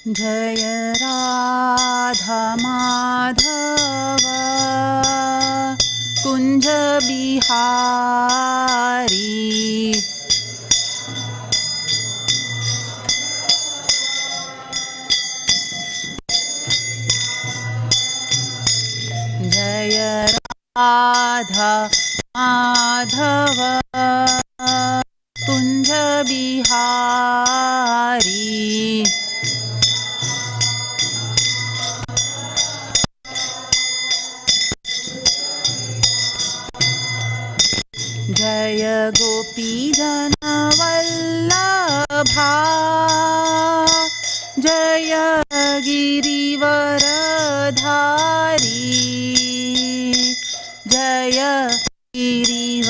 Jai Radha Madhav Kunj Bihari Jai Radha Madhav Kunj Bihari Jai Gopi जनवल्लभा Jai Girivardhari Jai Girivardhari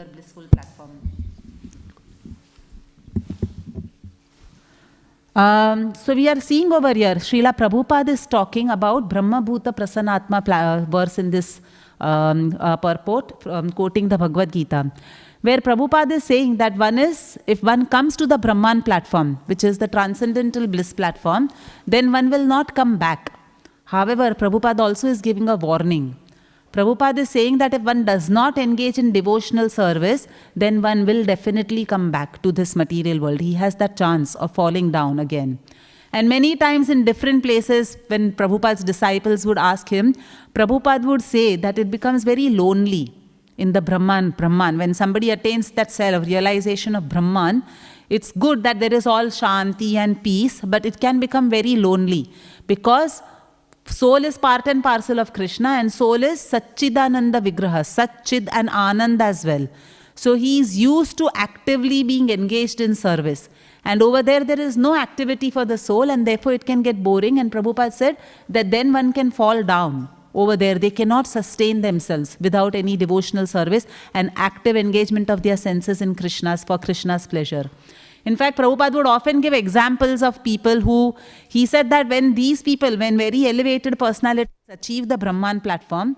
blissful platform. So we are seeing over here, Srila Prabhupada is talking about Brahma Bhuta Prasanatma verse in this purport, quoting the Bhagavad Gita, where Prabhupada is saying that one is, if one comes to the Brahman platform, which is the transcendental bliss platform, then one will not come back. However, Prabhupada also is giving a warning. Prabhupada is saying that if one does not engage in devotional service, then one will definitely come back to this material world. He has that chance of falling down again. And many times in different places, when Prabhupada's disciples would ask him, Prabhupada would say that it becomes very lonely in the Brahman. When somebody attains that self-realization of Brahman, it's good that there is all Shanti and peace, but it can become very lonely because soul is part and parcel of Krishna, and soul is Satchidananda Vigraha, Satchid and Anand as well. So he is used to actively being engaged in service. And over there is no activity for the soul, and therefore it can get boring. And Prabhupada said that then one can fall down. Over there, they cannot sustain themselves without any devotional service and active engagement of their senses in Krishna's, for Krishna's pleasure. In fact, Prabhupada would often give examples of people who, he said that when these people, when very elevated personalities achieve the Brahman platform,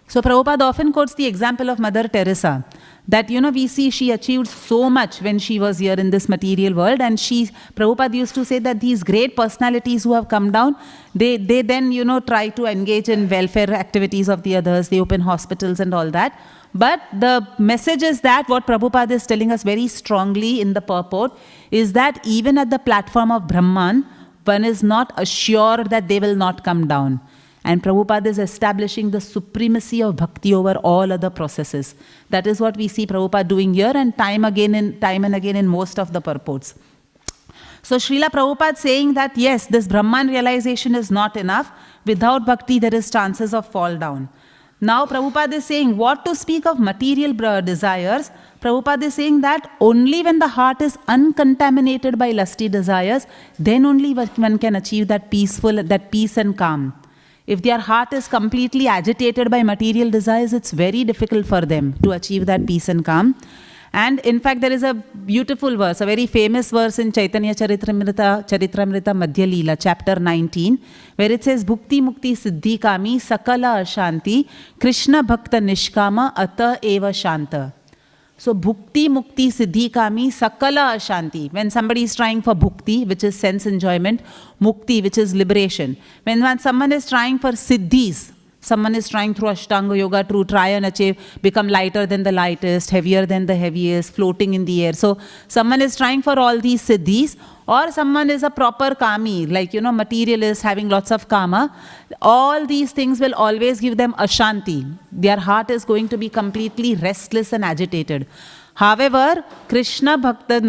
so Prabhupada often quotes the example of Mother Teresa, that, we see she achieved so much when she was here in this material world, and Prabhupada used to say that these great personalities who have come down, they then, try to engage in welfare activities of the others, they open hospitals and all that. But the message is that what Prabhupada is telling us very strongly in the purport is that even at the platform of Brahman, one is not assured that they will not come down. And Prabhupada is establishing the supremacy of bhakti over all other processes. That is what we see Prabhupada doing here, and time and again in most of the purports. So Srila Prabhupada saying that yes, this Brahman realization is not enough. Without bhakti, there is chances of fall down. Now Prabhupada is saying what to speak of material desires. Prabhupada is saying that only when the heart is uncontaminated by lusty desires, then only one can achieve that peace and calm. If their heart is completely agitated by material desires, it's very difficult for them to achieve that peace and calm. And in fact, there is a beautiful verse, a very famous verse in Chaitanya Charitamrita Madhya Lila, chapter 19, where it says, Bhukti Mukti Siddhi Kami Sakala Ashanti Krishna Bhakta Nishkama Ata Eva Shanta. So Bhukti Mukti Siddhi Kami Sakala Ashanti. When somebody is trying for Bhukti, which is sense enjoyment, Mukti, which is liberation. When someone is trying for Siddhis, someone is trying through Ashtanga Yoga to try and achieve, become lighter than the lightest, heavier than the heaviest, floating in the air. So someone is trying for all these Siddhis, or someone is a proper Kami, like, materialist, having lots of Kama. All these things will always give them Ashanti. Their heart is going to be completely restless and agitated. However, Krishna Bhakta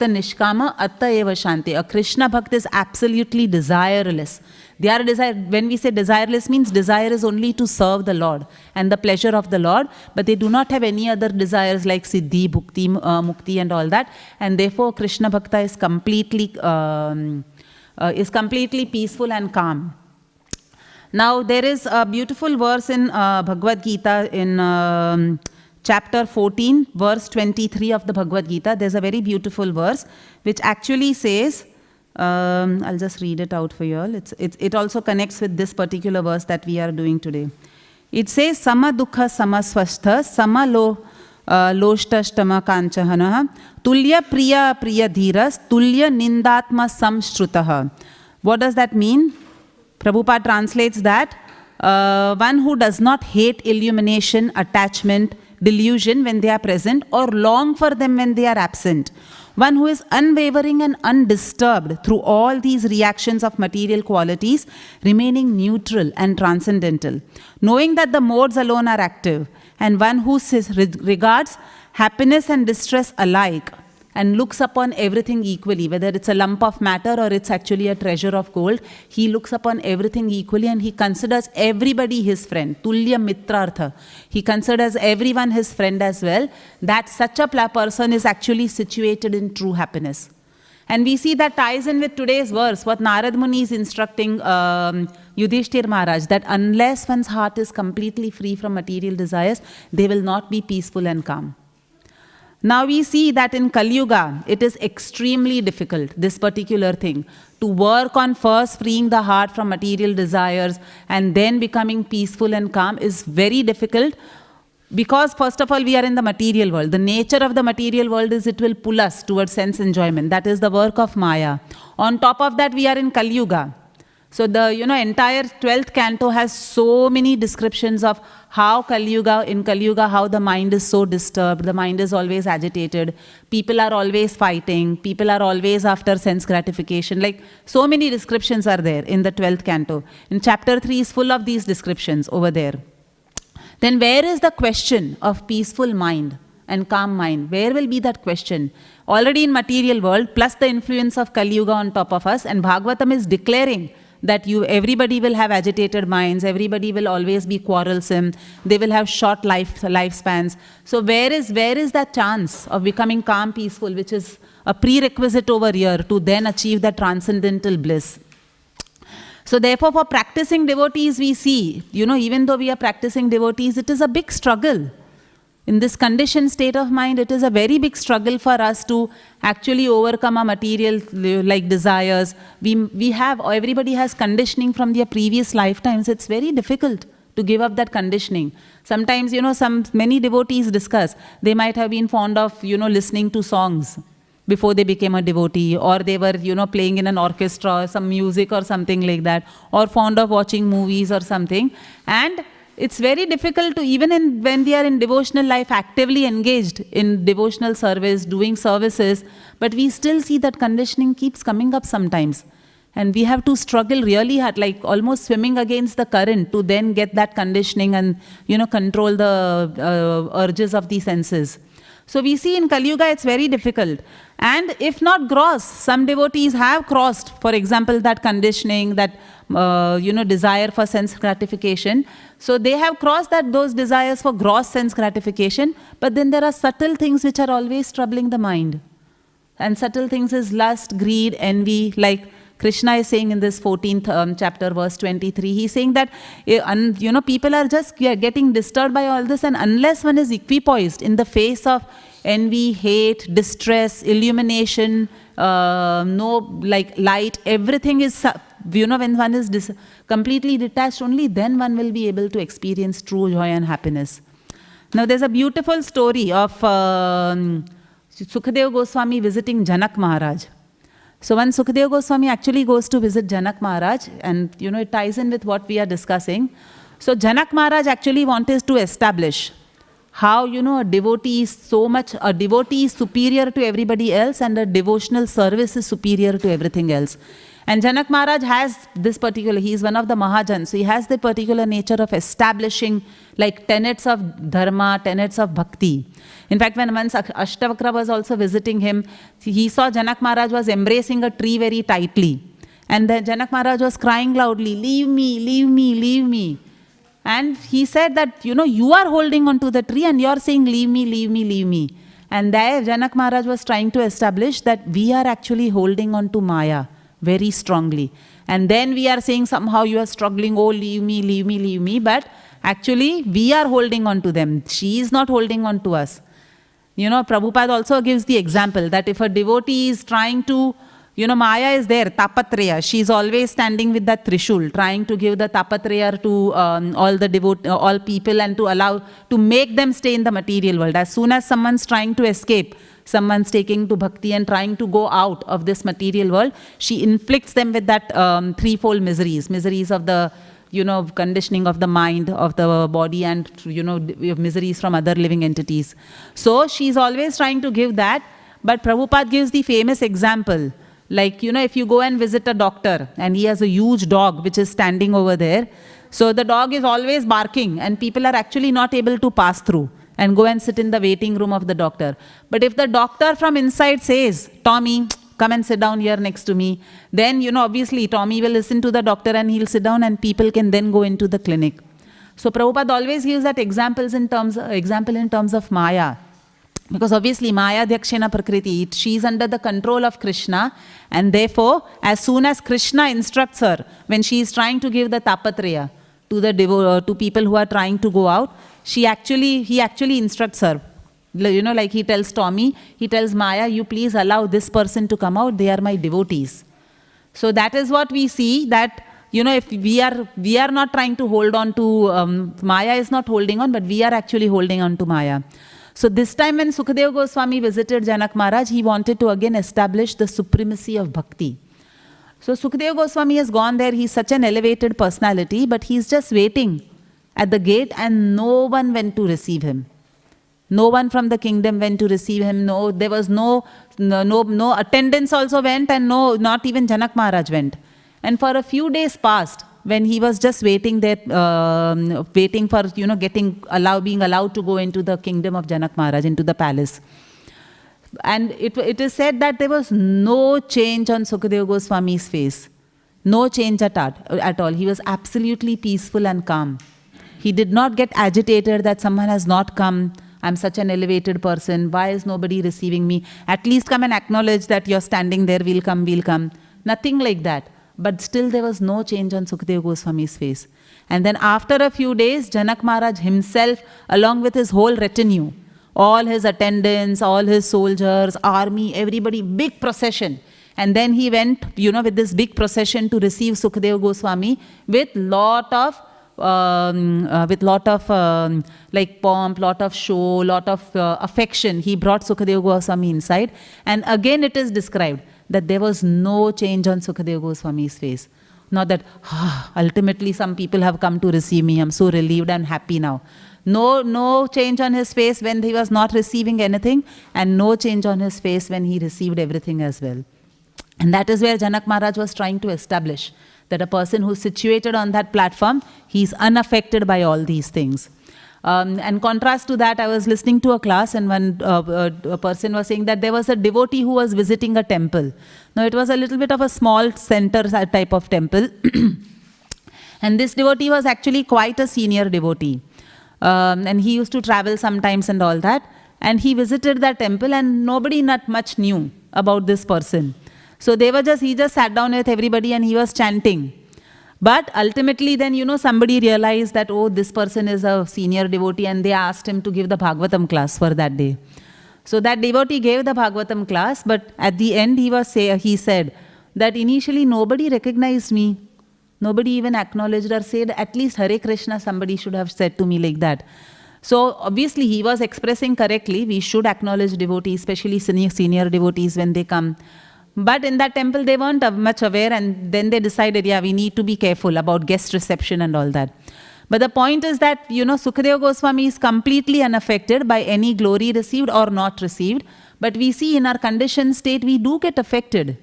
Nishkama Atta Eva Shanti. A Krishna Bhakta is absolutely desireless. When we say desireless, means desire is only to serve the Lord and the pleasure of the Lord, but they do not have any other desires like Siddhi, Bhukti, Mukti and all that. And therefore, Krishna Bhakta is completely peaceful and calm. Now, there is a beautiful verse in Bhagavad Gita in chapter 14, verse 23 of the Bhagavad Gita. There's a very beautiful verse which actually says, I'll just read it out for you all. It also connects with this particular verse that we are doing today. It says, Sama dukha sama swastha sama loshtashtama kanchahana tulya priya priya dhiras tulya nindatma samshrutaha. What does that mean? Prabhupada translates that one who does not hate illumination, attachment, delusion when they are present or long for them when they are absent. One who is unwavering and undisturbed through all these reactions of material qualities, remaining neutral and transcendental, knowing that the modes alone are active, and one who regards happiness and distress alike and looks upon everything equally, whether it's a lump of matter or it's actually a treasure of gold. He looks upon everything equally and he considers everybody his friend. Tulya mitrartha. He considers everyone his friend as well. That such a person is actually situated in true happiness. And we see that ties in with today's verse, what Narad Muni is instructing Yudhishthir Maharaj, that unless one's heart is completely free from material desires, they will not be peaceful and calm. Now we see that in Kali Yuga, it is extremely difficult, this particular thing, to work on first freeing the heart from material desires and then becoming peaceful and calm is very difficult because first of all, we are in the material world. The nature of the material world is it will pull us towards sense enjoyment. That is the work of Maya. On top of that, we are in Kali Yuga. So the entire 12th canto has so many descriptions of how in Kali Yuga, how the mind is so disturbed, the mind is always agitated, people are always fighting, people are always after sense gratification. Like so many descriptions are there in the 12th canto. In chapter 3 is full of these descriptions over there. Then where is the question of peaceful mind and calm mind? Where will be that question? Already in material world, plus the influence of Kali Yuga on top of us, and Bhagavatam is declaring that everybody will have agitated minds, everybody will always be quarrelsome, they will have short lifespans. So where is that chance of becoming calm, peaceful, which is a prerequisite over here to then achieve that transcendental bliss? So therefore, for practicing devotees, we see, even though we are practicing devotees, it is a big struggle. In this conditioned state of mind, it is a very big struggle for us to actually overcome our material like desires. Everybody has conditioning from their previous lifetimes. It's very difficult to give up that conditioning. Sometimes, many devotees discuss, they might have been fond of, listening to songs before they became a devotee, or they were, playing in an orchestra or some music or something like that, or fond of watching movies or something. And it's very difficult to, even when they are in devotional life, actively engaged in devotional service, doing services, but we still see that conditioning keeps coming up sometimes. And we have to struggle really hard, like almost swimming against the current to then get that conditioning and, control the urges of the senses. So we see in Kali Yuga, it's very difficult. And if not gross, some devotees have crossed, for example, that conditioning, that desire for sense gratification. So they have crossed those desires for gross sense gratification, but then there are subtle things which are always troubling the mind. And subtle things is lust, greed, envy, like Krishna is saying in this 14th chapter, verse 23, he's saying that, people are just getting disturbed by all this, and unless one is equipoised in the face of envy, hate, distress, illumination, light, everything is, when one is completely detached, only then one will be able to experience true joy and happiness. Now there's a beautiful story of Sukadeva Goswami visiting Janak Maharaj. So when Sukadeva Goswami actually goes to visit Janak Maharaj, and it ties in with what we are discussing. So Janak Maharaj actually wanted to establish how, a devotee is superior to everybody else, and a devotional service is superior to everything else. And Janak Maharaj has this particular, he is one of the Mahajans, so he has the particular nature of establishing like tenets of dharma, tenets of bhakti. In fact, when once Ashtavakra was also visiting him, he saw Janak Maharaj was embracing a tree very tightly. And then Janak Maharaj was crying loudly, "Leave me, leave me, leave me." And he said that, you are holding on to the tree and you are saying, "Leave me, leave me, leave me." And there Janak Maharaj was trying to establish that we are actually holding on to Maya very strongly. And then we are saying somehow you are struggling, "Oh, leave me, leave me, leave me." But actually we are holding on to them. She is not holding on to us. Prabhupada also gives the example that if a devotee is trying to, Maya is there, Tapatraya. She is always standing with that Trishul, trying to give the Tapatraya to all people and to make them stay in the material world. As soon as someone's trying to escape, someone's taking to bhakti and trying to go out of this material world, she inflicts them with that threefold miseries of the conditioning of the mind, of the body, and, miseries from other living entities. So she's always trying to give that. But Prabhupada gives the famous example. Like, if you go and visit a doctor and he has a huge dog which is standing over there. So the dog is always barking and people are actually not able to pass through and go and sit in the waiting room of the doctor. But if the doctor from inside says, Tommy, come and sit down here next to me, then, obviously Tommy will listen to the doctor and he'll sit down and people can then go into the clinic. So Prabhupada always gives that example in terms of Maya. Because obviously Maya Dhakshina Prakriti, she is under the control of Krishna, and therefore as soon as Krishna instructs her, when she is trying to give the tapatraya to people who are trying to go out, he actually instructs her. Like he tells Tommy, he tells Maya, you please allow this person to come out, they are my devotees. So that is what we see, that if we are not trying to hold on to, Maya is not holding on, but we are actually holding on to Maya. So this time when Sukadeva Goswami visited Janak Maharaj, he wanted to again establish the supremacy of bhakti. So Sukadeva Goswami has gone there, he's such an elevated personality, but he's just waiting at the gate and no one went to receive him. No one from the kingdom went to receive him. No, there was no attendants also went, and not even Janak Maharaj went. And for a few days past, when he was just waiting there, waiting for, being allowed to go into the kingdom of Janak Maharaj, into the palace. And it is said that there was no change on Sukadeva Goswami's face. No change at all. He was absolutely peaceful and calm. He did not get agitated that someone has not come. I'm such an elevated person. Why is nobody receiving me? At least come and acknowledge that you're standing there. We'll come. Nothing like that. But still there was no change on Sukadeva Goswami's face. And then after a few days, Janak Maharaj himself, along with his whole retinue, all his attendants, all his soldiers, army, everybody, big procession. And then he went, with this big procession to receive Sukadeva Goswami with lot of like pomp, lot of show, lot of affection. He brought Sukadeva Goswami inside. And again it is described that there was no change on Sukadeva Goswami's face. Not that, ultimately some people have come to receive me, I'm so relieved and happy now. No change on his face when he was not receiving anything, and no change on his face when he received everything as well. And that is where Janak Maharaj was trying to establish, that a person who is situated on that platform, he is unaffected by all these things. And contrast to that, I was listening to a class, and one a person was saying that there was a devotee who was visiting a temple. Now it was a little bit of a small center type of temple. And this devotee was actually quite a senior devotee. And he used to travel sometimes and all that. And he visited that temple and nobody not much knew about this person. So he just sat down with everybody and he was chanting. But ultimately then, somebody realized that, this person is a senior devotee, and they asked him to give the Bhagavatam class for that day. So that devotee gave the Bhagavatam class, but at the end he said that initially nobody recognized me. Nobody even acknowledged or said, at least Hare Krishna somebody should have said to me like that. So obviously he was expressing correctly, we should acknowledge devotees, especially senior devotees when they come. But in that temple, they weren't much aware, and then they decided, we need to be careful about guest reception and all that. But the point is that, Sukadeva Goswami is completely unaffected by any glory received or not received. But we see in our conditioned state, we do get affected.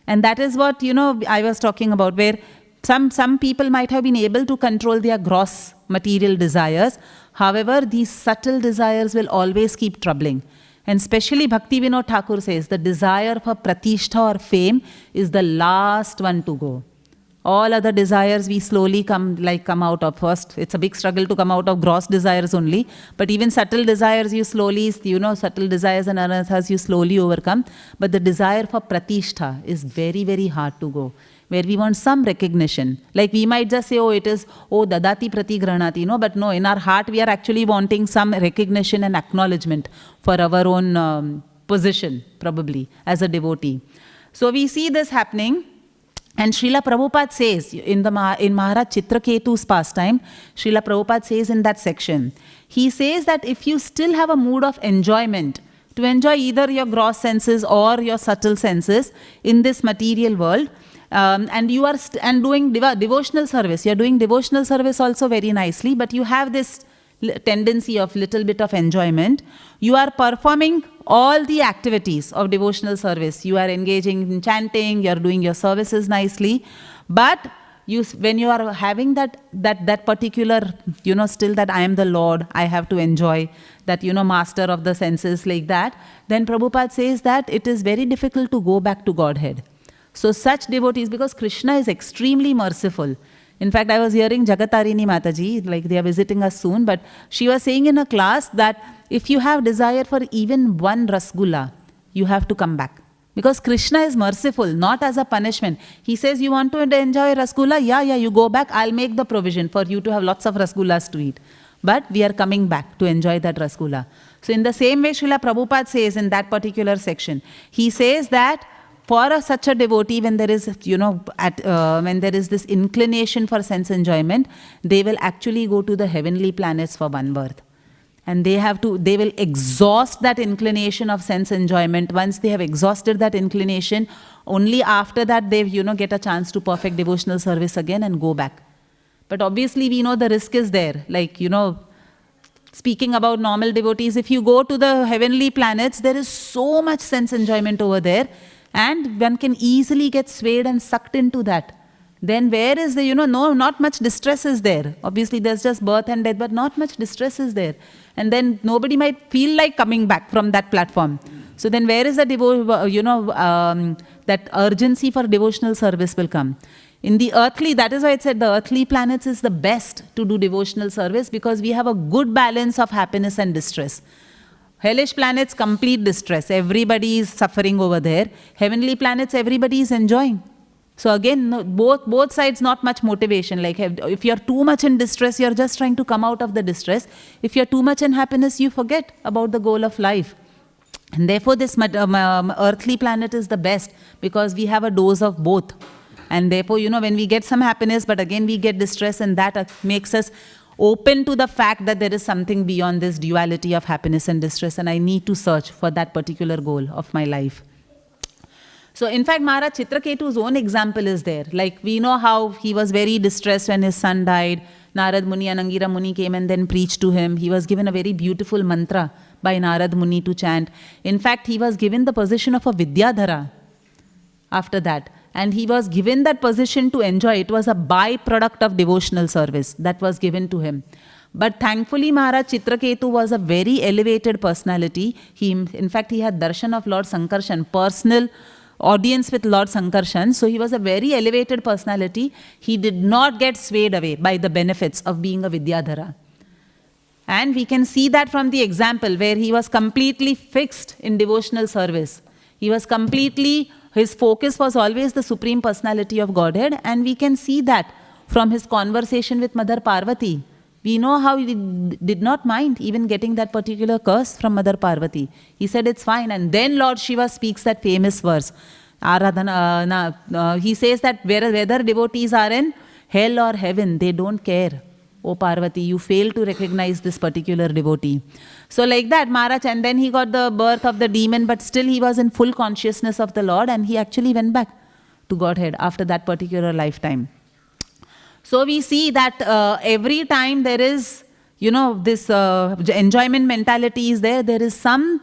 And that is what, I was talking about, where some people might have been able to control their gross material desires. However, these subtle desires will always keep troubling. And especially Bhaktivedanta Thakur says, the desire for pratishtha or fame is the last one to go. All other desires we slowly come out of. First, it's a big struggle to come out of gross desires only. But even subtle desires, you slowly, subtle desires and anarthas you slowly overcome. But the desire for pratishtha is very, very hard to go, where we want some recognition. Like we might just say, it is, dadati prati granati. No, but no, in our heart we are actually wanting some recognition and acknowledgement for our own position, probably, as a devotee. So we see this happening. And Srila Prabhupada says, in Maharaj Chitraketu's pastime, Srila Prabhupada says in that section, he says that if you still have a mood of enjoyment, to enjoy either your gross senses or your subtle senses in this material world, and you are doing devotional service. You are doing devotional service also very nicely, but you have this tendency of little bit of enjoyment. You are performing all the activities of devotional service. You are engaging in chanting, you are doing your services nicely, but when you are having that particular, still that I am the Lord, I have to enjoy, that, master of the senses, like that, then Prabhupada says that it is very difficult to go back to Godhead. So such devotees, because Krishna is extremely merciful. In fact, I was hearing Jagatarini Mataji, like they are visiting us soon, but she was saying in a class that if you have desire for even one rasgulla, you have to come back. Because Krishna is merciful, not as a punishment. He says, you want to enjoy rasgulla? Yeah, you go back. I'll make the provision for you to have lots of rasgullas to eat. But we are coming back to enjoy that rasgulla. So in the same way, Srila Prabhupada says in that particular section, he says that for such a devotee, when there is, when there is this inclination for sense enjoyment, they will actually go to the heavenly planets for one birth. And they will exhaust that inclination of sense enjoyment. Once they have exhausted that inclination, only after that they, get a chance to perfect devotional service again and go back. But obviously we know the risk is there. Like, speaking about normal devotees, if you go to the heavenly planets, there is so much sense enjoyment over there, and one can easily get swayed and sucked into that. Then where is the, not much distress is there. Obviously there's just birth and death, but not much distress is there. And then nobody might feel like coming back from that platform. So then where is the, that urgency for devotional service will come. In the earthly, that is why it said the earthly planets is the best to do devotional service, because we have a good balance of happiness and distress. Hellish planets, complete distress. Everybody is suffering over there. Heavenly planets, everybody is enjoying. So again, both sides, not much motivation. Like if you're too much in distress, you're just trying to come out of the distress. If you're too much in happiness, you forget about the goal of life. And therefore, this earthly planet is the best, because we have a dose of both. And therefore, when we get some happiness, but again we get distress, and that makes us open to the fact that there is something beyond this duality of happiness and distress, and I need to search for that particular goal of my life. So in fact, Maharaj Chitraketu's own example is there. Like we know how he was very distressed when his son died. Narad Muni and Angira Muni came and then preached to him. He was given a very beautiful mantra by Narad Muni to chant. In fact, he was given the position of a Vidyadhara after that. And he was given that position to enjoy. It was a byproduct of devotional service that was given to him. But thankfully, Maharaj Chitraketu was a very elevated personality. In fact, he had darshan of Lord Sankarshan, personal audience with Lord Sankarshan. So he was a very elevated personality. He did not get swayed away by the benefits of being a Vidyadhara. And we can see that from the example where he was completely fixed in devotional service. He was completely, his focus was always the Supreme Personality of Godhead, and we can see that from his conversation with Mother Parvati. We know how he did not mind even getting that particular curse from Mother Parvati. He said it's fine. And then Lord Shiva speaks that famous verse. He says that whether devotees are in hell or heaven, they don't care. O Parvati, you fail to recognize this particular devotee. So like that, Maharaj, and then he got the birth of the demon, but still he was in full consciousness of the Lord, and he actually went back to Godhead after that particular lifetime. So we see that every time there is, this enjoyment mentality is there, there is some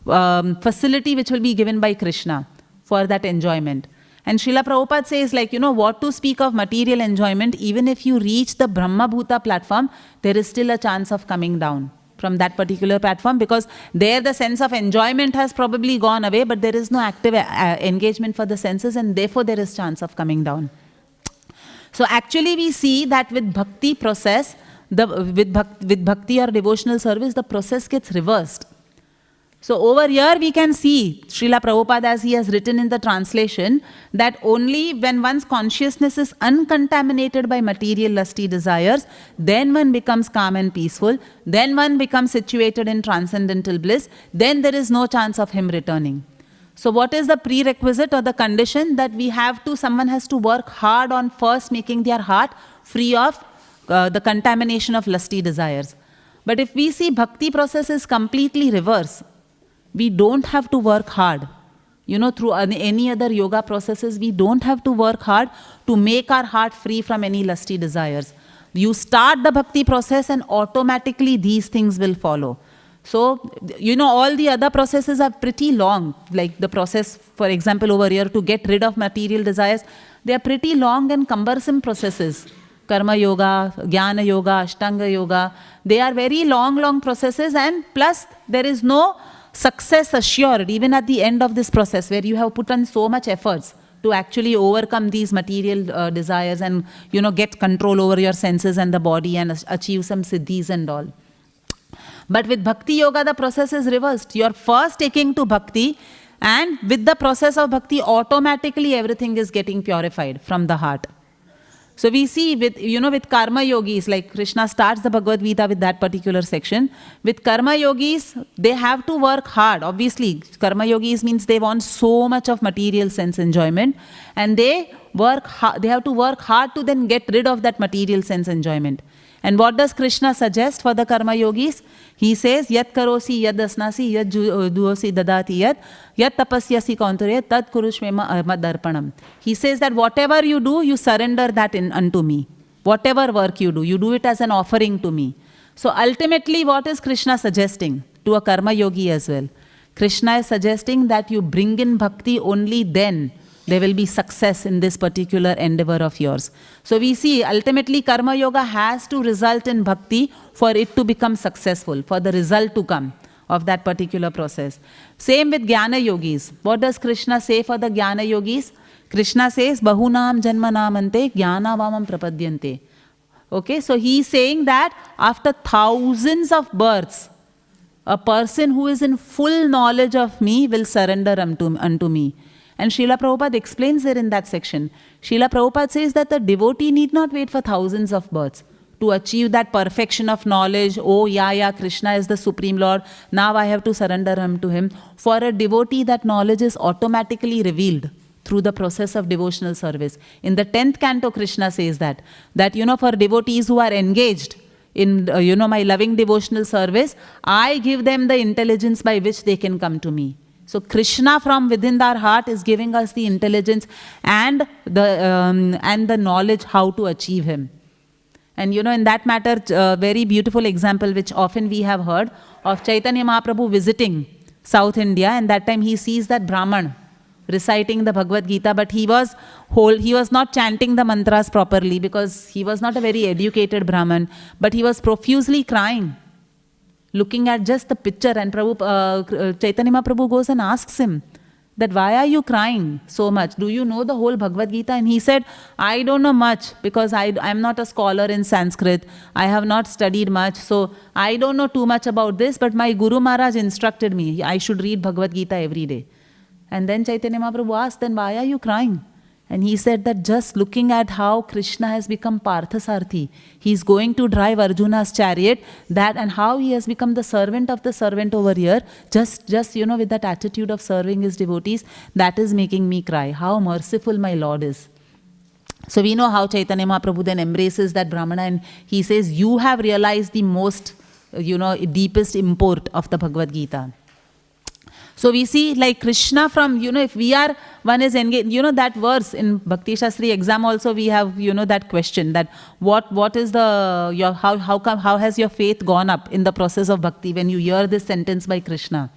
facility which will be given by Krishna for that enjoyment. And Srila Prabhupada says, what to speak of material enjoyment, even if you reach the Brahma Bhuta platform, there is still a chance of coming down from that particular platform, because there the sense of enjoyment has probably gone away, but there is no active engagement for the senses, and therefore there is chance of coming down. So actually we see that with bhakti process, with bhakti or devotional service, the process gets reversed. So over here we can see Srila Prabhupada, as he has written in the translation, that only when one's consciousness is uncontaminated by material lusty desires, then one becomes calm and peaceful, then one becomes situated in transcendental bliss, then there is no chance of him returning. So what is the prerequisite or the condition? That someone has to work hard on first making their heart free of the contamination of lusty desires. But if we see bhakti process is completely reverse, we don't have to work hard. through any other yoga processes. We don't have to work hard to make our heart free from any lusty desires. You start the bhakti process and automatically these things will follow. So, all the other processes are pretty long. Like the process, for example, over here to get rid of material desires, they are pretty long and cumbersome processes. Karma yoga, jnana yoga, ashtanga yoga, they are very long processes, and plus there is no success assured even at the end of this process where you have put on so much efforts to actually overcome these material desires and get control over your senses and the body and achieve some siddhis and all. But with bhakti yoga, the process is reversed. You are first taking to bhakti, and with the process of bhakti, automatically everything is getting purified from the heart. So we see with karma yogis, like Krishna starts the Bhagavad Gita with that particular section. With karma yogis, they have to work hard. Obviously, karma yogis means they want so much of material sense enjoyment, and they have to work hard to then get rid of that material sense enjoyment. And what does Krishna suggest for the karma yogis? He says, yat karosi, yad asnasi, yad duosi dadati yat tapasyasi kaunture, tad kurushmema madarpanam. He says that whatever you do, you surrender that unto me. Whatever work you do it as an offering to me. So ultimately, what is Krishna suggesting to a karma yogi as well? Krishna is suggesting that you bring in bhakti, only then there will be success in this particular endeavor of yours. So we see ultimately karma yoga has to result in bhakti for it to become successful, for the result to come of that particular process. Same with jnana yogis. What does Krishna say for the jnana yogis? Krishna says, bahunam janmanamante jnana vamam prapadyante. Okay, so he is saying that after thousands of births, a person who is in full knowledge of me will surrender unto me. And Srila Prabhupada explains there in that section. Srila Prabhupada says that the devotee need not wait for thousands of births to achieve that perfection of knowledge. Oh, yeah, Krishna is the Supreme Lord. Now I have to surrender to him. For a devotee, that knowledge is automatically revealed through the process of devotional service. In the 10th canto, Krishna says that for devotees who are engaged in, my loving devotional service, I give them the intelligence by which they can come to me. So Krishna from within our heart is giving us the intelligence and the knowledge how to achieve him. And in that matter, very beautiful example which often we have heard of Chaitanya Mahaprabhu visiting South India, and that time he sees that Brahman reciting the Bhagavad Gita, but he was not chanting the mantras properly because he was not a very educated Brahman, but he was profusely crying, looking at just the picture. And Chaitanya Mahaprabhu goes and asks him that, why are you crying so much? Do you know the whole Bhagavad Gita? And he said, I don't know much because I'm not a scholar in Sanskrit. I have not studied much. So I don't know too much about this, but my Guru Maharaj instructed me I should read Bhagavad Gita every day. And then Chaitanya Mahaprabhu asked, then why are you crying? And he said that just looking at how Krishna has become Parthasarthi, he's going to drive Arjuna's chariot, and how he has become the servant of the servant over here, just with that attitude of serving his devotees, that is making me cry. How merciful my Lord is. So we know how Chaitanya Mahaprabhu then embraces that Brahmana, and he says, you have realized the most, deepest import of the Bhagavad Gita. So we see like Krishna from, if we are, one is engaged, that verse in Bhakti Shastri exam also we have, that question that what is how has your faith gone up in the process of bhakti when you hear this sentence by Krishna.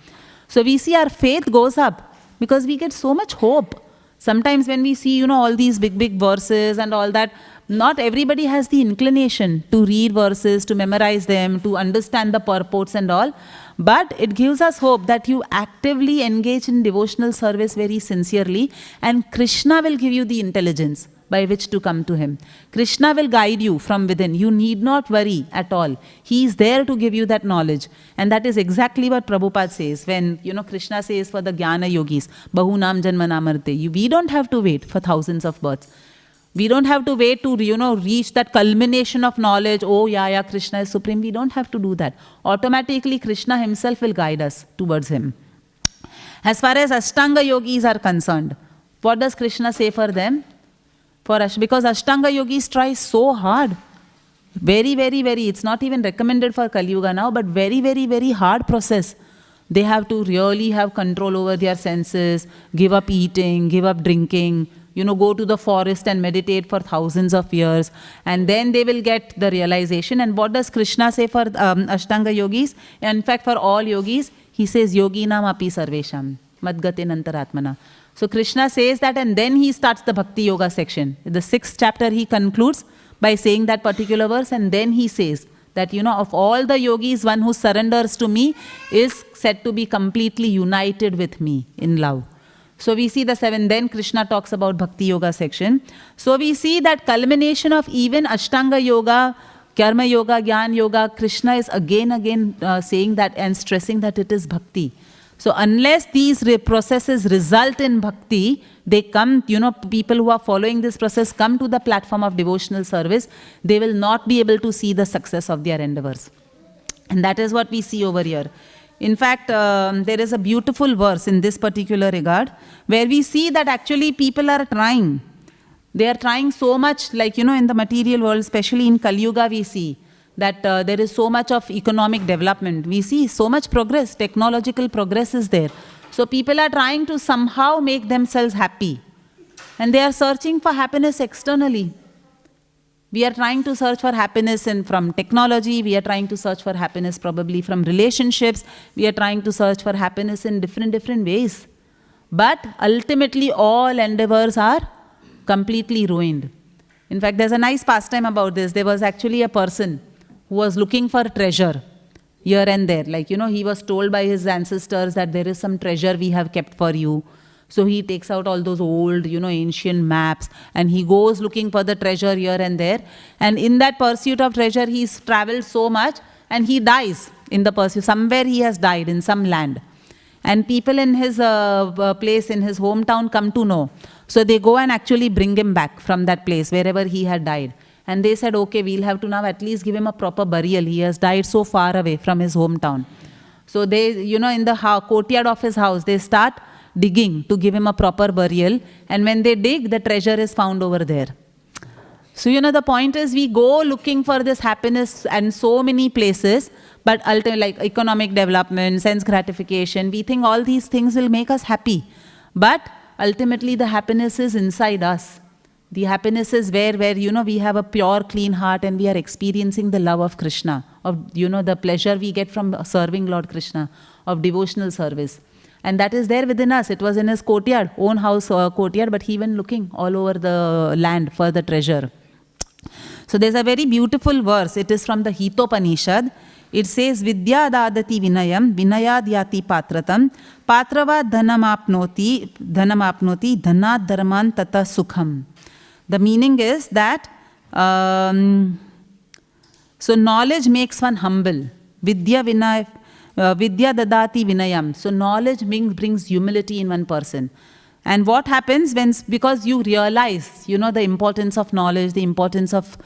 So we see our faith goes up because we get so much hope. Sometimes when we see, all these big verses and all that, not everybody has the inclination to read verses, to memorize them, to understand the purports and all. But it gives us hope that you actively engage in devotional service very sincerely, and Krishna will give you the intelligence by which to come to him. Krishna will guide you from within. You need not worry at all. He is there to give you that knowledge. And that is exactly what Prabhupada says when, Krishna says for the Jnana Yogis, Bahunam Janmanamarte. We don't have to wait for thousands of births. We don't have to wait to, reach that culmination of knowledge. Oh, yeah, Krishna is supreme. We don't have to do that. Automatically, Krishna himself will guide us towards him. As far as Ashtanga yogis are concerned, what does Krishna say for them? Because Ashtanga yogis try so hard. Very, very, very. It's not even recommended for Kali Yuga now, but very, very, very hard process They have to really have control over their senses, give up eating, give up drinking, go to the forest and meditate for thousands of years, and then they will get the realization. And what does Krishna say for Ashtanga yogis? In fact, for all yogis, he says, yoginam api sarvesham, madgatin antaratmana. So Krishna says that, and then he starts the Bhakti Yoga section. The 6th chapter he concludes by saying that particular verse, and then he says that, of all the yogis, one who surrenders to me is said to be completely united with me in love. So we see the 7, then Krishna talks about Bhakti Yoga section. So we see that culmination of even Ashtanga Yoga, Karma Yoga, Jnana Yoga, Krishna is again saying that and stressing that it is Bhakti. So unless these processes result in Bhakti, they come, people who are following this process come to the platform of devotional service, they will not be able to see the success of their endeavors. And that is what we see over here. In fact, there is a beautiful verse in this particular regard, where we see that actually people are trying. They are trying so much, like, in the material world, especially in Kali Yuga, we see that there is so much of economic development. We see so much progress, technological progress is there. So people are trying to somehow make themselves happy. And they are searching for happiness externally. We are trying to search for happiness from technology. We are trying to search for happiness probably from relationships. We are trying to search for happiness in different ways. But ultimately all endeavors are completely ruined. In fact, there's a nice pastime about this. There was actually a person who was looking for treasure here and there. Like, he was told by his ancestors that there is some treasure we have kept for you. So he takes out all those old, ancient maps, and he goes looking for the treasure here and there. And in that pursuit of treasure, he's traveled so much, and he dies in the pursuit. Somewhere he has died in some land. And people in his place, in his hometown, come to know. So they go and actually bring him back from that place, wherever he had died. And they said, okay, we'll have to now at least give him a proper burial. He has died so far away from his hometown. So they, in the courtyard of his house, they start digging to give him a proper burial. And when they dig, the treasure is found over there. So, the point is we go looking for this happiness and so many places, but ultimately, like economic development, sense gratification, we think all these things will make us happy. But ultimately, the happiness is inside us. The happiness is where we have a pure, clean heart and we are experiencing the love of Krishna, of, the pleasure we get from serving Lord Krishna, of devotional service. And that is there within us. It was in his courtyard, own house courtyard, but he went looking all over the land for the treasure. So there's a very beautiful verse. It is from the Hitopanishad. It says, Vidya dadati vinayam, vinayad yati patratam, patrava dhanamapnoti, dhanad dharman tata sukham. The meaning is that, so knowledge makes one humble. Vidya dadati vinayam. So knowledge brings humility in one person. And what happens because you realize, the importance of knowledge, the importance of,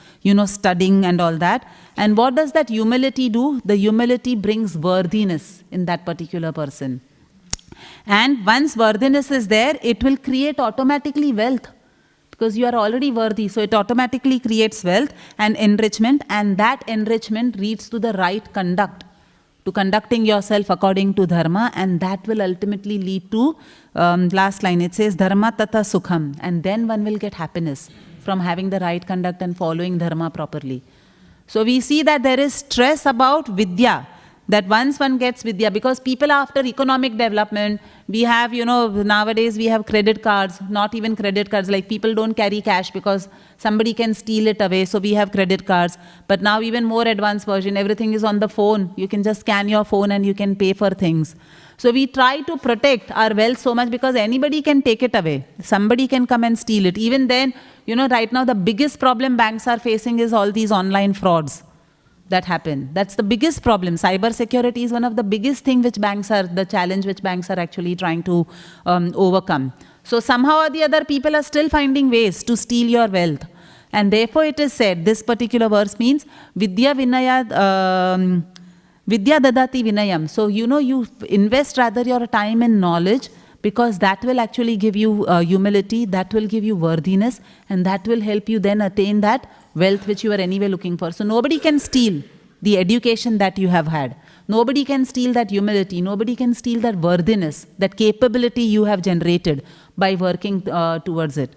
studying and all that. And what does that humility do? The humility brings worthiness in that particular person. And once worthiness is there, it will create automatically wealth. Because you are already worthy, so it automatically creates wealth and enrichment, and that enrichment leads to the right conduct, to conducting yourself according to dharma, and that will ultimately lead to, last line, it says, dharma tata sukham, and then one will get happiness from having the right conduct and following dharma properly. So we see that there is stress about vidya, that once one gets vidya, because people after economic development, we have, nowadays we have credit cards, not even credit cards, like people don't carry cash because somebody can steal it away, so we have credit cards. But now even more advanced version, everything is on the phone. You can just scan your phone and you can pay for things. So we try to protect our wealth so much because anybody can take it away. Somebody can come and steal it. Even then, right now the biggest problem banks are facing is all these online frauds that happen. That's the biggest problem. Cyber security is one of the biggest things the challenge which banks are actually trying to overcome. So somehow or the other, people are still finding ways to steal your wealth. And therefore it is said, this particular verse means, Vidya dadati vinayam. So, you invest rather your time in knowledge, because that will actually give you humility, that will give you worthiness, and that will help you then attain that wealth which you are anyway looking for. So nobody can steal the education that you have had. Nobody can steal that humility. Nobody can steal that worthiness, that capability you have generated by working towards it.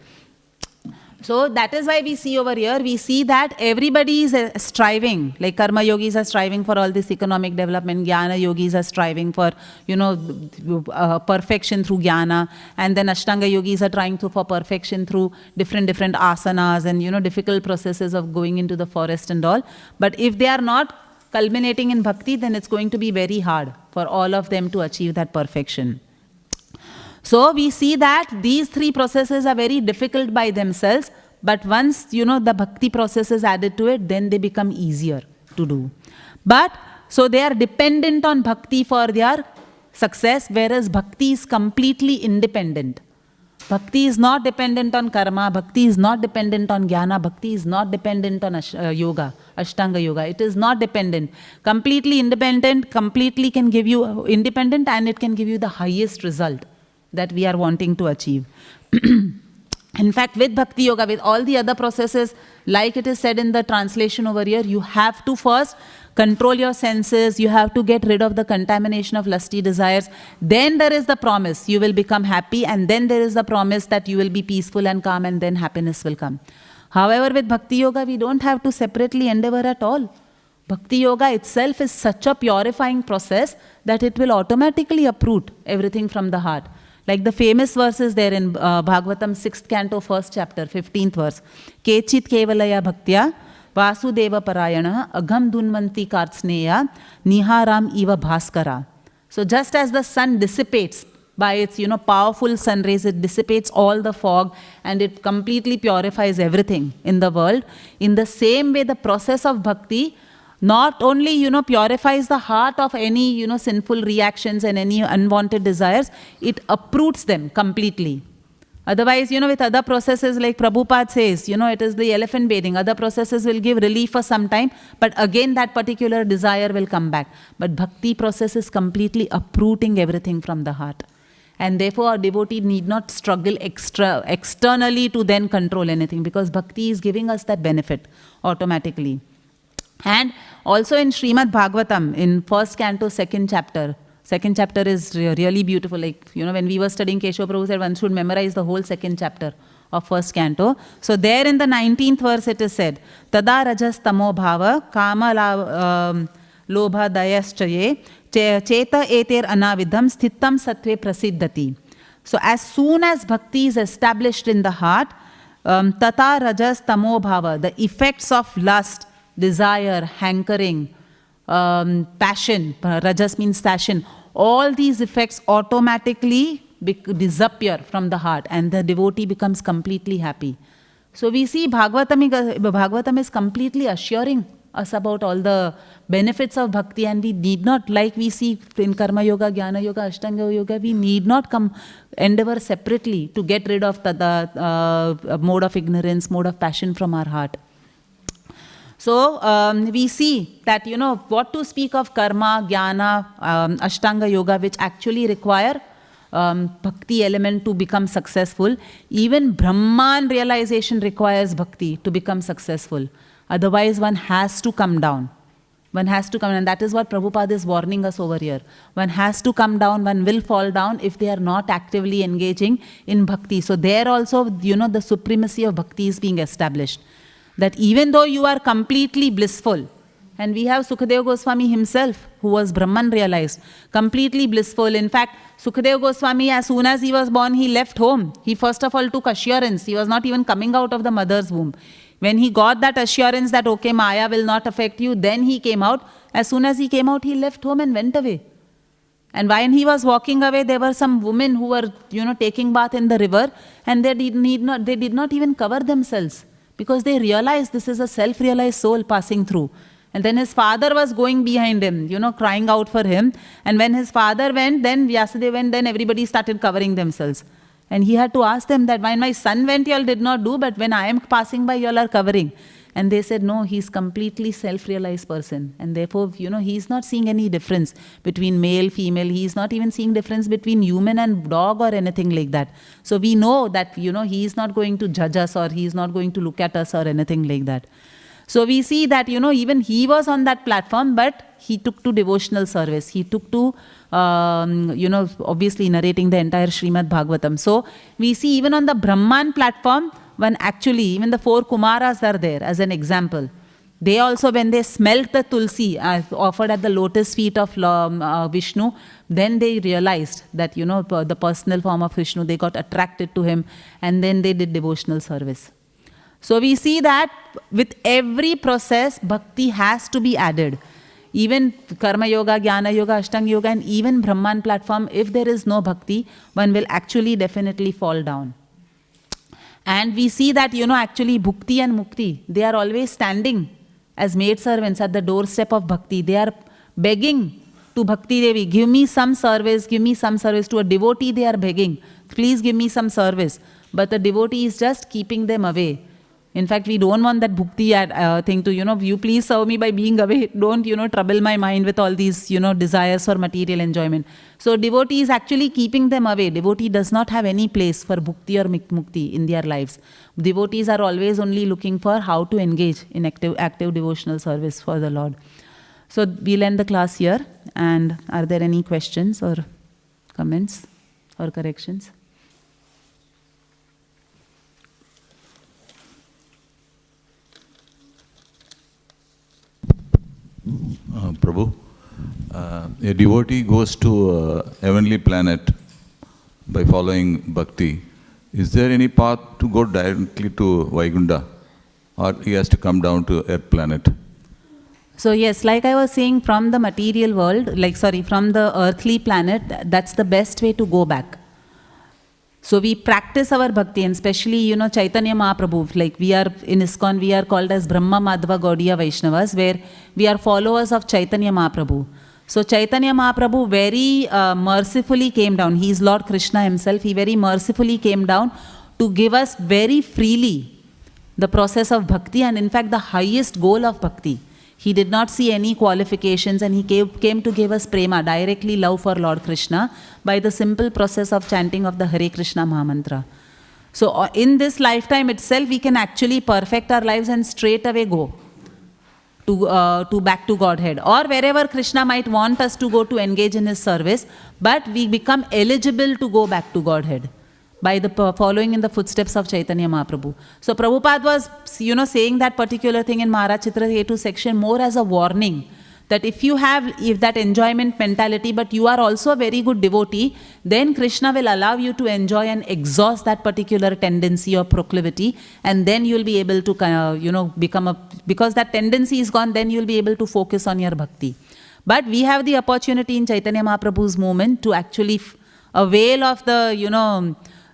So that is why we see over here, we see that everybody is striving, like karma yogis are striving for all this economic development, jnana yogis are striving for, perfection through jnana, and then ashtanga yogis are trying for perfection through different asanas and, difficult processes of going into the forest and all. But if they are not culminating in bhakti, then it's going to be very hard for all of them to achieve that perfection. So we see that these three processes are very difficult by themselves, but once, the bhakti process is added to it, then they become easier to do. But, so they are dependent on bhakti for their success, whereas bhakti is completely independent. Bhakti is not dependent on karma, bhakti is not dependent on jnana, bhakti is not dependent on yoga, ashtanga yoga. It is not dependent. Completely independent, completely can give you independent, and it can give you the highest result that we are wanting to achieve. In fact, with Bhakti Yoga, with all the other processes, like it is said in the translation over here, you have to first control your senses, you have to get rid of the contamination of lusty desires. Then there is the promise, you will become happy, and then there is the promise that you will be peaceful and calm, and then happiness will come. However, with Bhakti Yoga, we don't have to separately endeavor at all. Bhakti Yoga itself is such a purifying process that it will automatically uproot everything from the heart. Like the famous verses there in Bhagavatam 6th canto, 1st chapter, 15th verse. Kechit kevalaya bhaktya vasudeva parayana agham dunvanti kartsneya niharam eva bhaskara. So just as the sun dissipates by its, powerful sun rays, it dissipates all the fog and it completely purifies everything in the world. In the same way, the process of bhakti not only, purifies the heart of any, sinful reactions and any unwanted desires, it uproots them completely. Otherwise, with other processes like Prabhupada says, it is the elephant bathing. Other processes will give relief for some time, but again that particular desire will come back. But bhakti process is completely uprooting everything from the heart. And therefore, a devotee need not struggle externally to then control anything, because bhakti is giving us that benefit automatically. And also in Śrīmad Bhāgavatam, in 1st canto, 2nd chapter. 2nd chapter is really beautiful. Like, when we were studying, Keshav Prabhu said one should memorize the whole 2nd chapter of 1st canto. So there in the 19th verse it is said, Tada rajas tamo bhava kama lobha dayaschaye cheta eter anavidham sthitam sattve prasiddhati. So as soon as bhakti is established in the heart, tata rajas tamo bhava, the effects of lust, desire, hankering, passion, rajas means passion, all these effects automatically disappear from the heart and the devotee becomes completely happy. So we see Bhagavatam is completely assuring us about all the benefits of bhakti, and we need not, like we see in karma yoga, jnana yoga, ashtanga yoga, we need not endeavor separately to get rid of the mode of ignorance, mode of passion from our heart. So we see that, what to speak of karma, jnana, ashtanga yoga, which actually require bhakti element to become successful. Even Brahman realization requires bhakti to become successful. Otherwise, one has to come down. One has to come, and that is what Prabhupada is warning us over here. One has to come down, one will fall down if they are not actively engaging in bhakti. So there also, the supremacy of bhakti is being established. That even though you are completely blissful, and we have Sukadeva Goswami himself, who was Brahman realized, completely blissful. In fact, Sukadeva Goswami, as soon as he was born, he left home. He first of all took assurance. He was not even coming out of the mother's womb. When he got that assurance that, okay, Maya will not affect you, then he came out. As soon as he came out, he left home and went away. And when he was walking away, there were some women who were, taking bath in the river, and they did not even cover themselves, because they realized this is a self-realized soul passing through. And then his father was going behind him, crying out for him. And when his father went, then Vyasadeva went, then everybody started covering themselves. And he had to ask them that when my son went, you all did not do, but when I am passing by, you all are covering. And they said, no, he's completely self-realized person. And therefore, he's not seeing any difference between male, female. He's not even seeing difference between human and dog or anything like that. So we know that, he's not going to judge us, or he's not going to look at us or anything like that. So we see that, even he was on that platform, but he took to devotional service. He took to, obviously narrating the entire Śrīmad Bhāgavatam. So we see even on the Brahman platform, when actually even the 4 Kumaras are there as an example. They also, when they smelt the tulsi offered at the lotus feet of Vishnu, then they realized that, the personal form of Vishnu, they got attracted to him, and then they did devotional service. So we see that with every process, bhakti has to be added. Even Karma Yoga, Jnana Yoga, Ashtanga Yoga, and even Brahman platform, if there is no bhakti, one will actually definitely fall down. And we see that, actually Bhukti and Mukti, they are always standing as maidservants at the doorstep of bhakti. They are begging to Bhakti Devi, give me some service, give me some service. To a devotee, they are begging, please give me some service. But the devotee is just keeping them away. In fact, we don't want that bhukti thing to, you please serve me by being away. Don't, trouble my mind with all these, desires for material enjoyment. So devotee is actually keeping them away. Devotee does not have any place for bhukti or mukti in their lives. Devotees are always only looking for how to engage in active devotional service for the Lord. So we'll end the class here. And are there any questions or comments or corrections? Prabhu, a devotee goes to a heavenly planet by following bhakti. Is there any path to go directly to Vaikuntha, or he has to come down to earth planet? So yes, like I was saying, from the material world, from the earthly planet, that's the best way to go back. So we practice our bhakti, and especially, Chaitanya Mahaprabhu, like we are in ISKCON, we are called as Brahma Madhva Gaudiya Vaishnavas, where we are followers of Chaitanya Mahaprabhu. So Chaitanya Mahaprabhu very mercifully came down. He is Lord Krishna himself. He very mercifully came down to give us very freely the process of bhakti, and in fact the highest goal of bhakti. He did not see any qualifications, and he came to give us prema, directly love for Lord Krishna, by the simple process of chanting of the Hare Krishna Mahamantra. So in this lifetime itself, we can actually perfect our lives and straight away go to back to Godhead, or wherever Krishna might want us to go to engage in his service, but we become eligible to go back to Godhead by the following in the footsteps of Chaitanya Mahaprabhu. So Prabhupada was, saying that particular thing in Maharaj Chitra Hetu section more as a warning, that if that enjoyment mentality, but you are also a very good devotee, then Krishna will allow you to enjoy and exhaust that particular tendency or proclivity, and then you'll be able to, because that tendency is gone, then you'll be able to focus on your bhakti. But we have the opportunity in Chaitanya Mahaprabhu's movement to actually avail of the,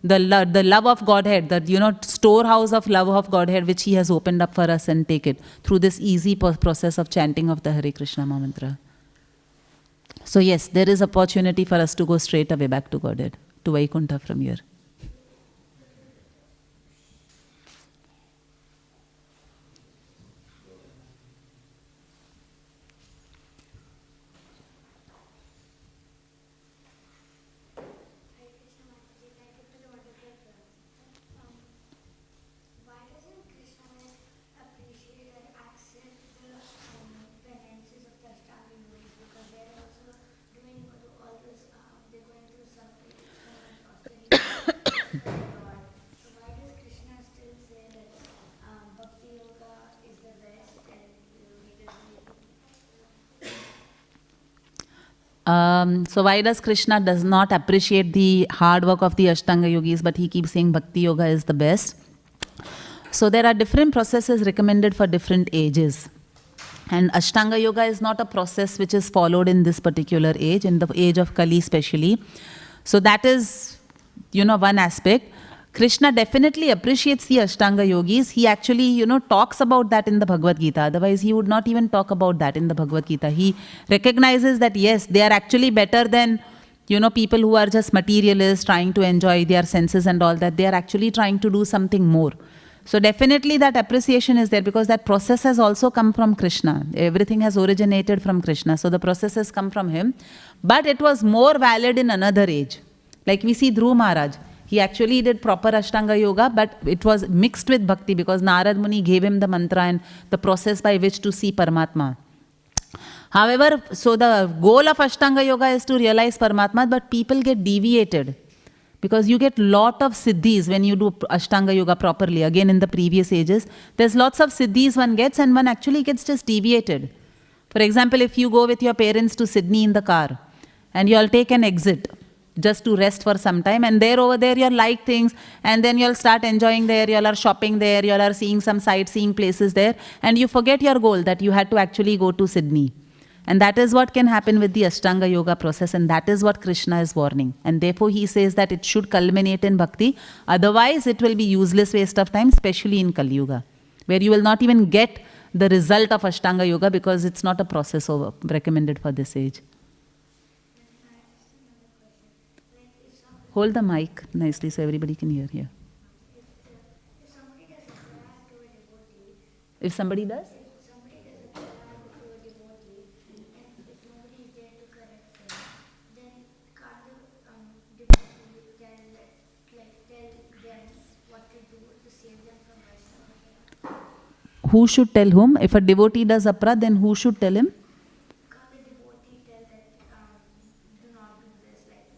the love of Godhead, the storehouse of love of Godhead which he has opened up for us, and take it through this easy process of chanting of the Hare Krishna Mahamantra. So yes, there is opportunity for us to go straight away back to Godhead, to Vaikuntha from here. So why does Krishna does not appreciate the hard work of the Ashtanga yogis, but he keeps saying Bhakti Yoga is the best? So there are different processes recommended for different ages. And Ashtanga Yoga is not a process which is followed in this particular age, in the age of Kali especially. So that is, one aspect. Krishna definitely appreciates the Ashtanga yogis. He actually, talks about that in the Bhagavad Gita. Otherwise, he would not even talk about that in the Bhagavad Gita. He recognizes that, yes, they are actually better than, people who are just materialists, trying to enjoy their senses and all that. They are actually trying to do something more. So definitely that appreciation is there, because that process has also come from Krishna. Everything has originated from Krishna. So the process has come from him. But it was more valid in another age. Like we see Dhruv Maharaj. He actually did proper Ashtanga Yoga, but it was mixed with Bhakti because Narad Muni gave him the mantra and the process by which to see Paramatma. However, so the goal of Ashtanga Yoga is to realize Paramatma, but people get deviated. Because you get lot of siddhis when you do Ashtanga Yoga properly. Again, in the previous ages, there's lots of siddhis one gets and one actually gets just deviated. For example, if you go with your parents to Sydney in the car and you'll take an exit just to rest for some time, and there over there you'll like things, and then you'll start enjoying there, you'll are shopping there, you'll are seeing some sightseeing places there, and you forget your goal that you had to actually go to Sydney. And that is what can happen with the Ashtanga Yoga process, and that is what Krishna is warning. And therefore he says that it should culminate in bhakti, otherwise it will be useless waste of time, especially in Kali Yuga, where you will not even get the result of Ashtanga Yoga because it's not a process recommended for this age. Hold the mic nicely so everybody can hear here. If somebody does? Who should tell whom? If a devotee does aparadh, then who should tell him? Can't the devotee tell that do not do this, like,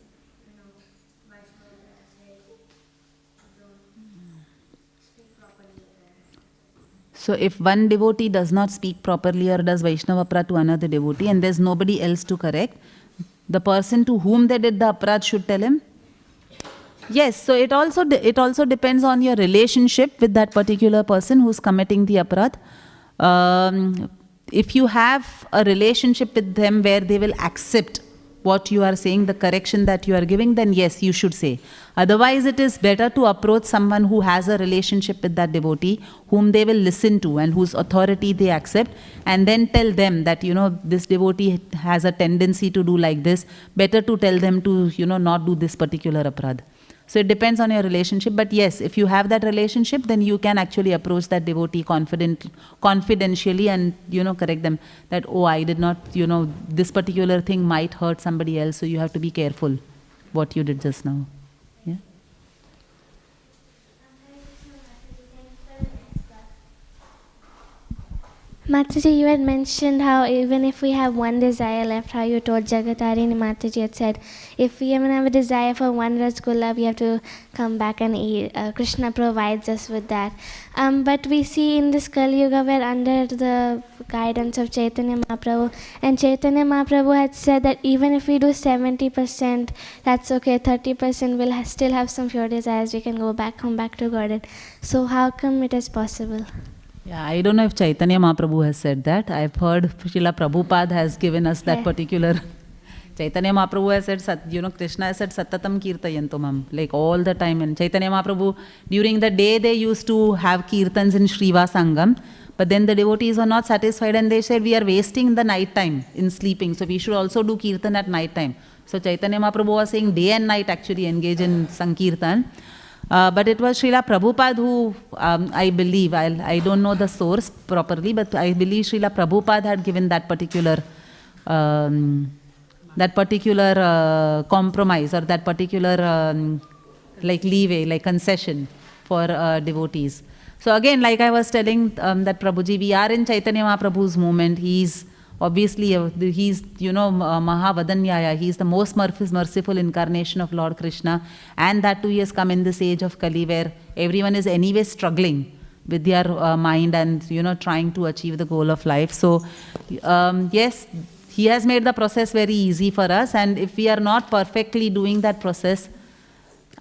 Vaishnava say, don't speak properly. So if one devotee does not speak properly or does Vaishnava aparadh to another devotee and there's nobody else to correct, the person to whom they did the aparadh should tell him? Yes, so it also depends on your relationship with that particular person who's committing the aparadh. If you have a relationship with them where they will accept what you are saying, the correction that you are giving, then yes, you should say. Otherwise, it is better to approach someone who has a relationship with that devotee, whom they will listen to and whose authority they accept, and then tell them that, this devotee has a tendency to do like this. Better to tell them to, not do this particular aparadh. So it depends on your relationship. But yes, if you have that relationship, then you can actually approach that devotee confidentially and, correct them that, oh, I did not, this particular thing might hurt somebody else. So you have to be careful what you did just now. Yeah. Mataji, you had mentioned how even if we have one desire left, how you told Jagatarini Mataji had said, if we even have a desire for one Rasgulla, we have to come back and eat. Krishna provides us with that. But we see in this Kali Yuga, we're under the guidance of Chaitanya Mahaprabhu. And Chaitanya Mahaprabhu had said that even if we do 70%, that's okay, 30% we'll still have some pure desires, we can go back, come back to Godhead. So how come it is possible? Yeah, I don't know if Chaitanya Mahaprabhu has said that. I've heard Srila Prabhupada has given us that particular. Chaitanya Mahaprabhu has said, Krishna has said, Satatam Kirtayanto Mam, like all the time. And Chaitanya Mahaprabhu, during the day they used to have kirtans in Shriva Sangam, but then the devotees were not satisfied and they said, we are wasting the night time in sleeping, so we should also do kirtan at night time. So Chaitanya Mahaprabhu was saying day and night actually engage in Sankirtan. But it was Srila Prabhupada who, I believe, I don't know the source properly, but I believe Srila Prabhupada had given that particular compromise or that particular like leeway, like concession for devotees. So again, like I was telling that Prabhuji, we are in Chaitanya Mahaprabhu's movement. He's obviously, he's, Mahavadanyaya. He's the most merciful incarnation of Lord Krishna. And that too, he has come in this age of Kali where everyone is anyway struggling with their mind and, trying to achieve the goal of life. So, yes, he has made the process very easy for us. And if we are not perfectly doing that process,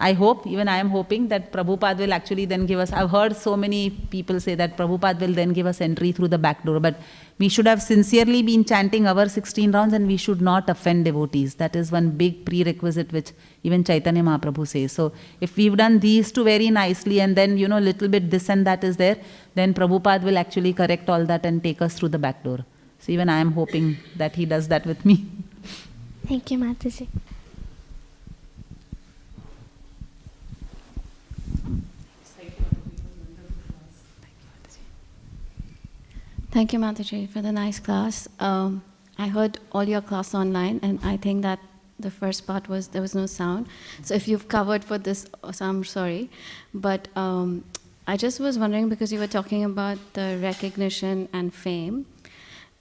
I hope, even I am hoping that Prabhupada will actually then give us, I've heard so many people say that Prabhupada will then give us entry through the back door, but we should have sincerely been chanting our 16 rounds and we should not offend devotees. That is one big prerequisite which even Chaitanya Mahaprabhu says. So if we've done these two very nicely and then, little bit this and that is there, then Prabhupada will actually correct all that and take us through the back door. So even I am hoping that he does that with me. Thank you, Mataji. Thank you, Mataji, for the nice class. I heard all your class online, and I think that the first part was there was no sound. So if you've covered for this, so I'm sorry. But I just was wondering, because you were talking about the recognition and fame.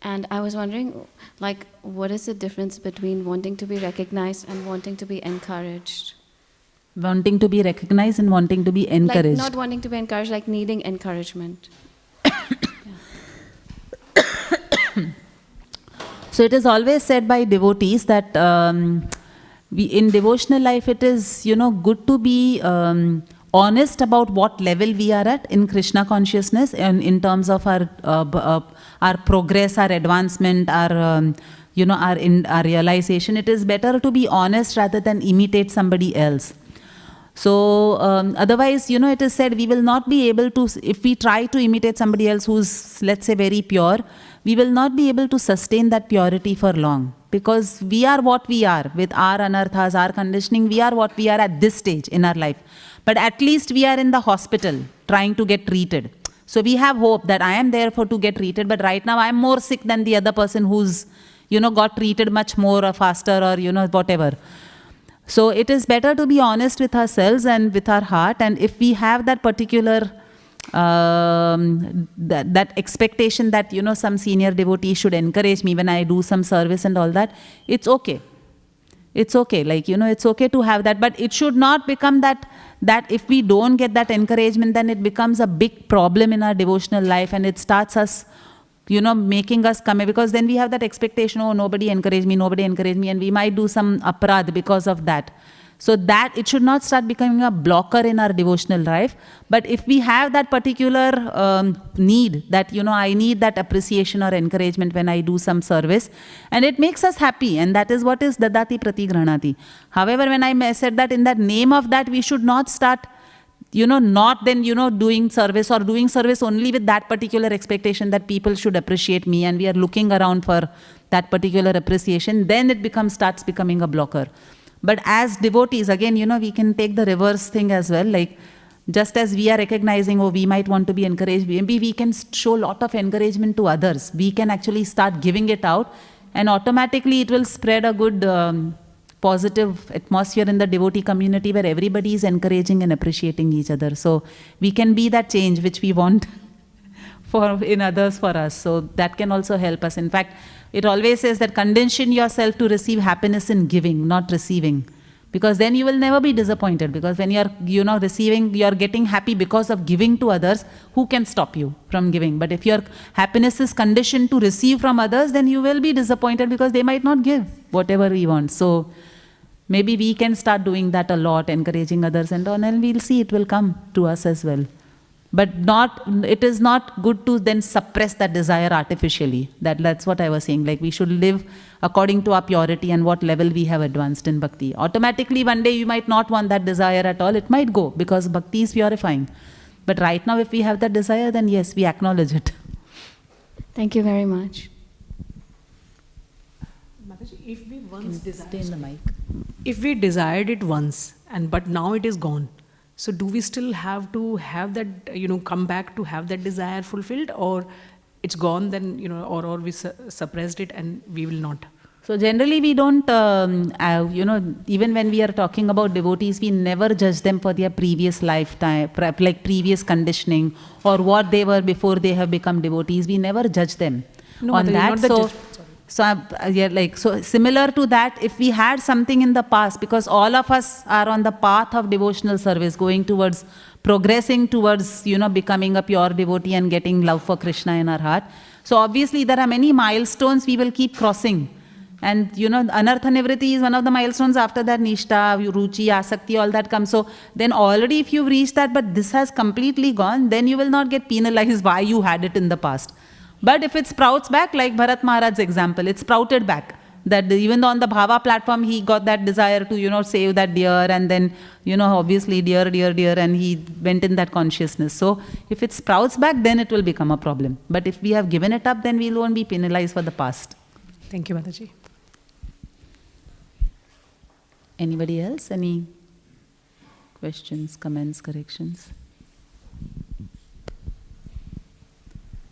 And I was wondering, like, what is the difference between wanting to be recognized and wanting to be encouraged? Wanting to be recognized and wanting to be encouraged. Like not wanting to be encouraged, like needing encouragement. So it is always said by devotees that in devotional life it is, good to be honest about what level we are at in Krishna consciousness and in terms of our progress, our advancement, our realization. It is better to be honest rather than imitate somebody else. So otherwise, it is said we will not be able to, if we try to imitate somebody else who's, let's say, very pure, we will not be able to sustain that purity for long. Because we are what we are with our anarthas, our conditioning, we are what we are at this stage in our life. But at least we are in the hospital trying to get treated. So we have hope that I am there to get treated, but right now I am more sick than the other person who's, got treated much more or faster or, whatever. So it is better to be honest with ourselves and with our heart. And if we have that particular that expectation that, some senior devotee should encourage me when I do some service and all that, it's okay. It's okay. Like, it's okay to have that. But it should not become that if we don't get that encouragement, then it becomes a big problem in our devotional life and it starts us, making us come, because then we have that expectation, oh, nobody encouraged me, and we might do some aparadh because of that. So that it should not start becoming a blocker in our devotional life. But if we have that particular need, that, I need that appreciation or encouragement when I do some service, and it makes us happy, and that is what is dadati pratigranati. However, when I said that in that name of that, we should not start, not then, doing service or doing service only with that particular expectation that people should appreciate me, and we are looking around for that particular appreciation, then it starts becoming a blocker. But as devotees, again, we can take the reverse thing as well. Like, just as we are recognizing, oh, we might want to be encouraged, maybe we can show a lot of encouragement to others. We can actually start giving it out, and automatically it will spread a good positive atmosphere in the devotee community where everybody is encouraging and appreciating each other. So we can be that change which we want in others for us. So that can also help us. In fact, it always says that condition yourself to receive happiness in giving, not receiving. Because then you will never be disappointed. Because when you're receiving, you're getting happy because of giving to others, who can stop you from giving? But if your happiness is conditioned to receive from others, then you will be disappointed because they might not give whatever we want. So maybe we can start doing that a lot, encouraging others and all, and we'll see it will come to us as well. But it is not good to then suppress that desire artificially. That's what I was saying. Like, we should live according to our purity and what level we have advanced in bhakti. Automatically, one day you might not want that desire at all. It might go because bhakti is purifying. But right now, if we have that desire, then yes, we acknowledge it. Thank you very much. If we once Stay in the mic. If we desired it once, but now it is gone, so do we still have to have that, come back to have that desire fulfilled, or it's gone then, or we suppressed it and we will not? So generally we don't, even when we are talking about devotees, we never judge them for their previous lifetime, like previous conditioning or what they were before they have become devotees. We never judge them on that. So similar to that, if we had something in the past, because all of us are on the path of devotional service, going towards, progressing towards, becoming a pure devotee and getting love for Krishna in our heart. So obviously there are many milestones we will keep crossing. And, Anartha Nivritti is one of the milestones. After that, Nishtha, Ruchi, Asakti, all that comes. So then already if you've reached that, but this has completely gone, then you will not get penalized why you had it in the past. But if it sprouts back, like Bharat Maharaj's example, it sprouted back. That even on the Bhava platform, he got that desire to, save that deer, and then, obviously deer, and he went in that consciousness. So if it sprouts back, then it will become a problem. But if we have given it up, then we won't be penalized for the past. Thank you, Mataji. Anybody else? Any questions, comments, corrections?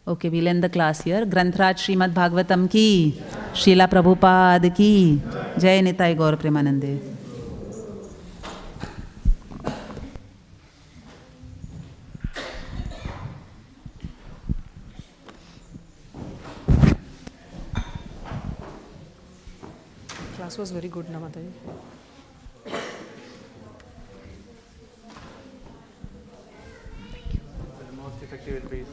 Okay, we'll end the class here. Granth Raj Śrīmad Bhāgavatam ki, Srila Prabhupada ki. Jai Nitai Gaur Premanande. Class was very good, Namataji. The most effective will be